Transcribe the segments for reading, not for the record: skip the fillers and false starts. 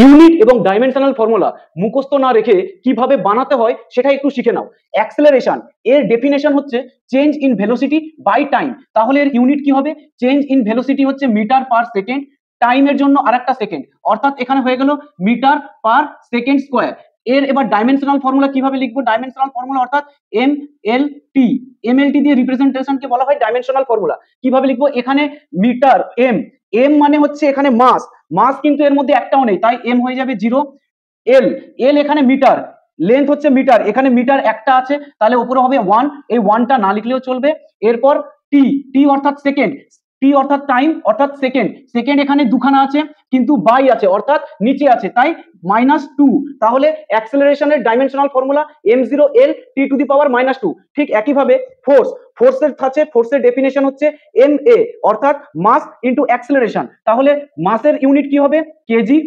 Unit এবং dimensional formula মুখস্থ না রেখে কিভাবে বানাতে হয় সেটা একটু শিখে নাও। অ্যাক্সেলারেশন এর ডেফিনেশন হচ্ছে change in velocity by time. তাহলে এর ইউনিট কি হবে? চেঞ্জ ইন ভেলোসিটি হচ্ছে মিটার পার সেকেন্ড, টাইমের জন্য আরেকটা সেকেন্ড, অর্থাৎ এখানে হয়ে গেল মিটার পার সেকেন্ড স্কোয়ার। এর এবার ডাইমেনশনাল ফর্মুলা কিভাবে লিখবো? ডাইমেনশনাল ফর্মুলা অর্থাৎ এম এল টি, এম এল টি দিয়ে রিপ্রেজেন্টেশনকে বলা হয় ডাইমেনশনাল ফর্মুলা। কিভাবে লিখবো? এখানে মিটার এম, এম মানে হচ্ছে এখানে মাস, মাস কিন্তু এর মধ্যে একটাও নেই, তাই এম হয়ে যাবে 0। এল, এল এখানে মিটার, লেন্থ হচ্ছে মিটার, এখানে মিটার একটা আছে তাহলে উপরে হবে 1, এই 1টা না লিখলেও চলবে। এরপর টি, টি অর্থাৎ সেকেন্ড, টি অর্থাৎ টাইম অর্থাৎ সেকেন্ড, সেকেন্ড এখানে দুখানা আছে কিন্তু বাই আছে অর্থাৎ নিচে আছে তাই -2। তাহলে অ্যাক্সেলারেশনের ডাইমেনশনাল ফর্মুলা m0l t⁻²। ঠিক একইভাবে ফোর্স, ফোর্সের আছে, ফোর্সের ডেফিনেশন হচ্ছে ma অর্থাৎ মাস ইনটু অ্যাক্সেলারেশন। তাহলে মাসের ইউনিট কি হবে? কেজি।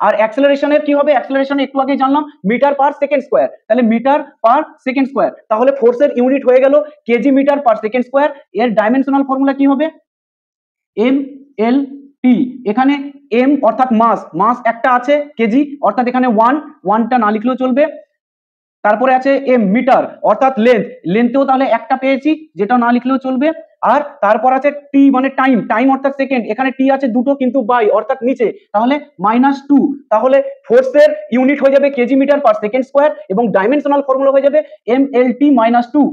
আর অ্যাক্সেলারেশনের কি হবে? অ্যাক্সেলারেশন একটু আগে জানলাম মিটার পার সেকেন্ড স্কোয়ার, তাহলে মিটার পার সেকেন্ড স্কোয়ার। তাহলে ফোর্সের ইউনিট হয়ে গেল kg metre per second square. এর ডাইমেনশনাল ফর্মুলা কি হবে? এম এল টি, এখানে এম অর্থাৎ মাস, মাস একটা আছে কেজি অর্থাৎ এখানে 1, 1টা না লিখলেও চলবে। তারপরে আছে এম মিটার অর্থাৎ লেন্থ, লেন্থেও তাহলে একটা পেয়েছি যেটা না লিখলেও চলবে। আর তারপর আছে টি মানে টাইম, টাইম অর্থাৎ সেকেন্ড, এখানে টি আছে দুটো কিন্তু বাই অর্থাৎ নিচে, তাহলে -2। তাহলে ফোর্সের ইউনিট হয়ে যাবে KG metre per second square এবং ডাইমেনশনাল ফর্মুলা হয়ে যাবে এম এল টি -2।